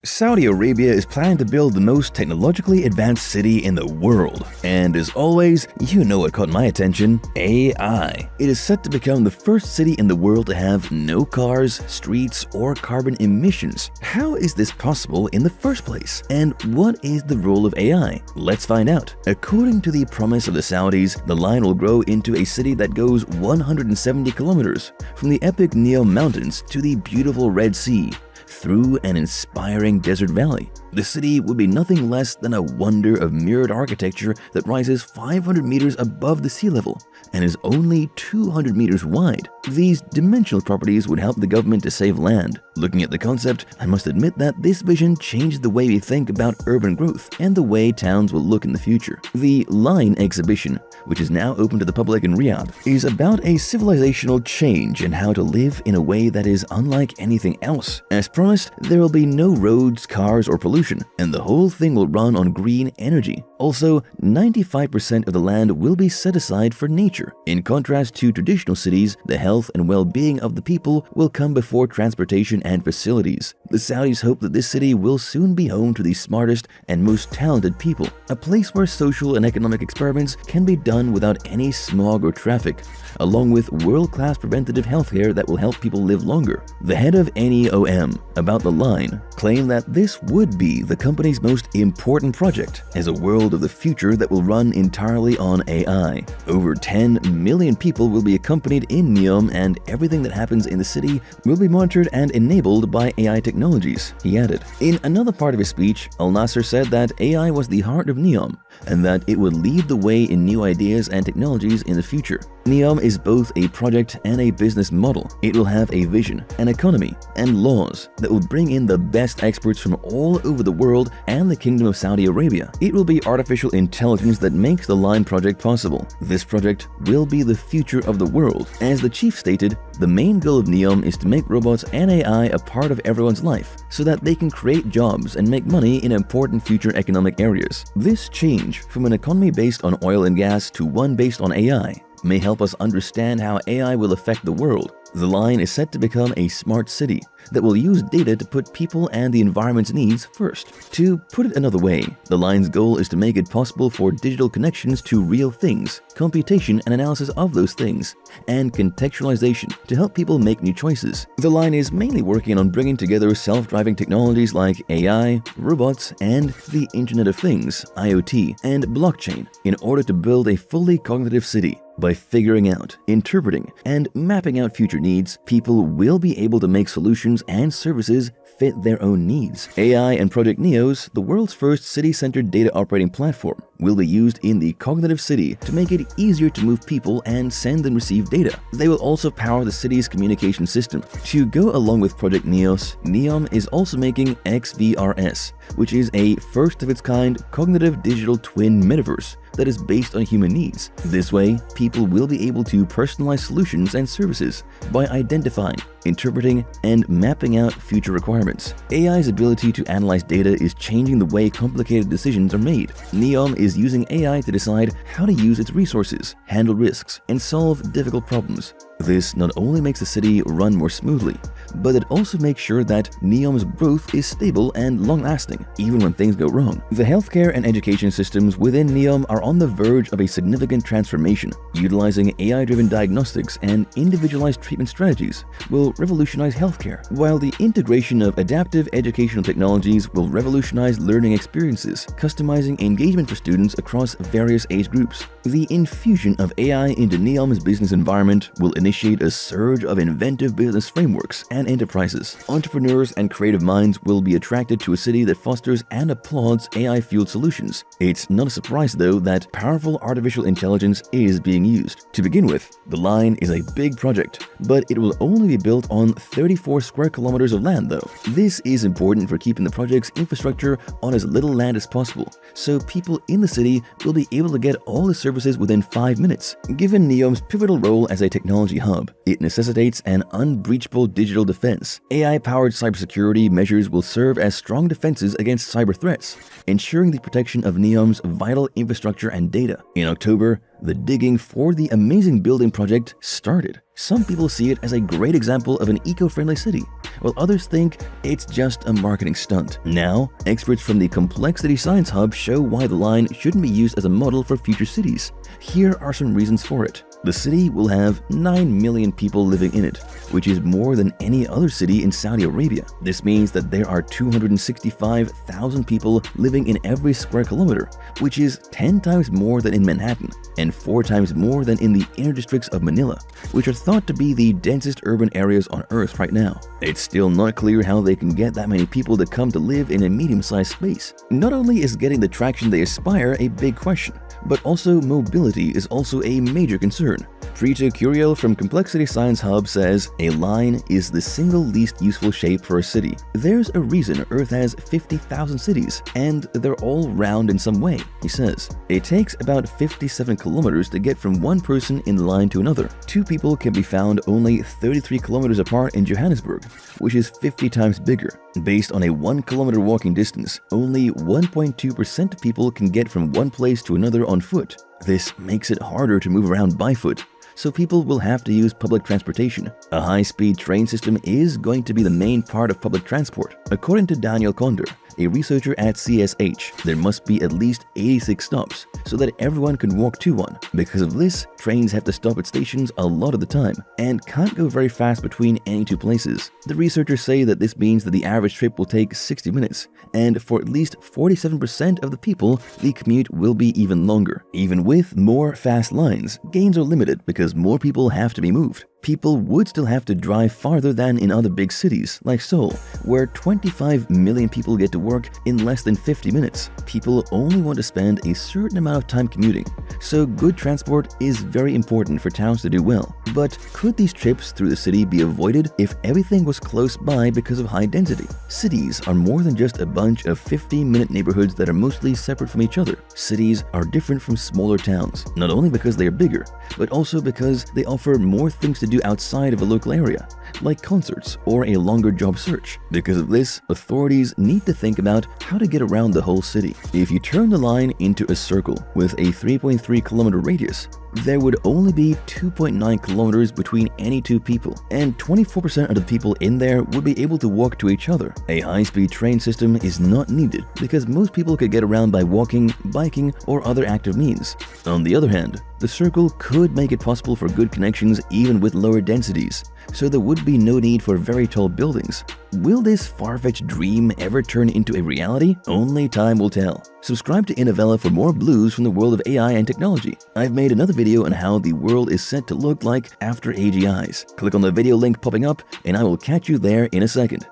Saudi Arabia is planning to build the most technologically advanced city in the world. And as always, you know what caught my attention: AI. It is set to become the first city in the world to have no cars, streets, or carbon emissions. How is this possible in the first place? And what is the role of AI? Let's find out. According to the promise of the Saudis, the line will grow into a city that goes 170 kilometers from the epic Neom Mountains to the beautiful Red Sea, through an inspiring desert valley. The city would be nothing less than a wonder of mirrored architecture that rises 500 meters above the sea level and is only 200 meters wide. These dimensional properties would help the government to save land. Looking at the concept, I must admit that this vision changed the way we think about urban growth and the way towns will look in the future. The Line exhibition, which is now open to the public in Riyadh, is about a civilizational change in how to live in a way that is unlike anything else. As promised, there will be no roads, cars, or pollution, and the whole thing will run on green energy. Also, 95% of the land will be set aside for nature. In contrast to traditional cities, the health and well-being of the people will come before transportation and facilities. The Saudis hope that this city will soon be home to the smartest and most talented people, a place where social and economic experiments can be done without any smog or traffic, along with world-class preventative healthcare that will help people live longer. The head of NEOM about the Line claimed that this would be the company's most important project as a world of the future that will run entirely on AI. Over 10 million people will be accompanied in Neom, and everything that happens in the city will be monitored and enabled by AI technologies, he added. In another part of his speech, Al Nasser said that AI was the heart of Neom and that it would lead the way in new ideas and technologies in the future. Neom is both a project and a business model. It will have a vision, an economy, and laws that will bring in the best experts from all over the world and the Kingdom of Saudi Arabia. It will be artificial intelligence that makes the Line project possible. This project will be the future of the world. As the chief stated, the main goal of Neom is to make robots and AI a part of everyone's life so that they can create jobs and make money in important future economic areas. This change from an economy based on oil and gas to one based on AI may help us understand how AI will affect the world. The Line is set to become a smart city that will use data to put people and the environment's needs first. To put it another way, the Line's goal is to make it possible for digital connections to real things, computation and analysis of those things, and contextualization to help people make new choices. The Line is mainly working on bringing together self-driving technologies like AI, robots, and the Internet of Things, IoT, and blockchain in order to build a fully cognitive city. By figuring out, interpreting, and mapping out future needs, people will be able to make solutions and services fit their own needs. AI and Project Neos, the world's first city-centered data operating platform, will be used in the cognitive city to make it easier to move people and send and receive data. They will also power the city's communication system. To go along with Project Neos, Neom is also making XVRS, which is a first-of-its-kind cognitive digital twin metaverse that is based on human needs. This way, people will be able to personalize solutions and services by identifying, interpreting, and mapping out future requirements. AI's ability to analyze data is changing the way complicated decisions are made. Neom is using AI to decide how to use its resources, handle risks, and solve difficult problems. This not only makes the city run more smoothly, but it also makes sure that Neom's growth is stable and long-lasting, even when things go wrong. The healthcare and education systems within Neom are on the verge of a significant transformation. Utilizing AI-driven diagnostics and individualized treatment strategies will revolutionize healthcare, while the integration of adaptive educational technologies will revolutionize learning experiences, customizing engagement for students across various age groups. The infusion of AI into Neom's business environment will initiate a surge of inventive business frameworks and enterprises. Entrepreneurs and creative minds will be attracted to a city that fosters and applauds AI-fueled solutions. It's not a surprise, though, that powerful artificial intelligence is being used. To begin with, the Line is a big project, but it will only be built on 34 square kilometers of land, though. This is important for keeping the project's infrastructure on as little land as possible, so people in the city will be able to get all the services within 5 minutes. Given Neom's pivotal role as a technology hub, it necessitates an unbreachable digital defense. AI-powered cybersecurity measures will serve as strong defenses against cyber threats, ensuring the protection of Neom's vital infrastructure infrastructure and data. In October, the digging for the amazing building project started. Some people see it as a great example of an eco-friendly city, while others think it's just a marketing stunt. Now, experts from the Complexity Science Hub show why the line shouldn't be used as a model for future cities. Here are some reasons for it. The city will have 9 million people living in it, which is more than any other city in Saudi Arabia. This means that there are 265,000 people living in every square kilometer, which is 10 times more than in Manhattan and 4 times more than in the inner districts of Manila, which are thought to be the densest urban areas on Earth right now. It's still not clear how they can get that many people to come to live in a medium-sized space. Not only is getting the traction they aspire a big question, but also mobility is also a major concern. Prito Curiel from Complexity Science Hub says, a line is the single least useful shape for a city. There's a reason Earth has 50,000 cities, and they're all round in some way, he says. It takes about 57 kilometers to get from one person in the line to another. Two people can be found only 33 kilometers apart in Johannesburg, which is 50 times bigger. Based on a 1 kilometer walking distance, only 1.2% of people can get from one place to another on foot. This makes it harder to move around by foot, so people will have to use public transportation. A high-speed train system is going to be the main part of public transport. According to Daniel Konder, a researcher at CSH, there must be at least 86 stops so that everyone can walk to one. Because of this, trains have to stop at stations a lot of the time and can't go very fast between any two places. The researchers say that this means that the average trip will take 60 minutes, and for at least 47% of the people, the commute will be even longer. Even with more fast lines, gains are limited because more people have to be moved. People would still have to drive farther than in other big cities, like Seoul, where 25 million people get to work in less than 50 minutes. People only want to spend a certain amount of time commuting, so good transport is very important for towns to do well. But could these trips through the city be avoided if everything was close by because of high density? Cities are more than just a bunch of 15-minute neighborhoods that are mostly separate from each other. Cities are different from smaller towns, not only because they are bigger, but also because they offer more things to do outside of a local area, like concerts or a longer job search. Because of this, authorities need to think about how to get around the whole city. If you turn the line into a circle with a 3.3 kilometer radius, there would only be 2.9 kilometers between any two people, and 24% of the people in there would be able to walk to each other. A high-speed train system is not needed because most people could get around by walking, biking, or other active means. On the other hand, the circle could make it possible for good connections even with lower densities, so there would be no need for very tall buildings. Will this far-fetched dream ever turn into a reality? Only time will tell. Subscribe to Innovella for more blues from the world of AI and technology. I've made another video on how the world is set to look like after AGIs. Click on the video link popping up, and I will catch you there in a second.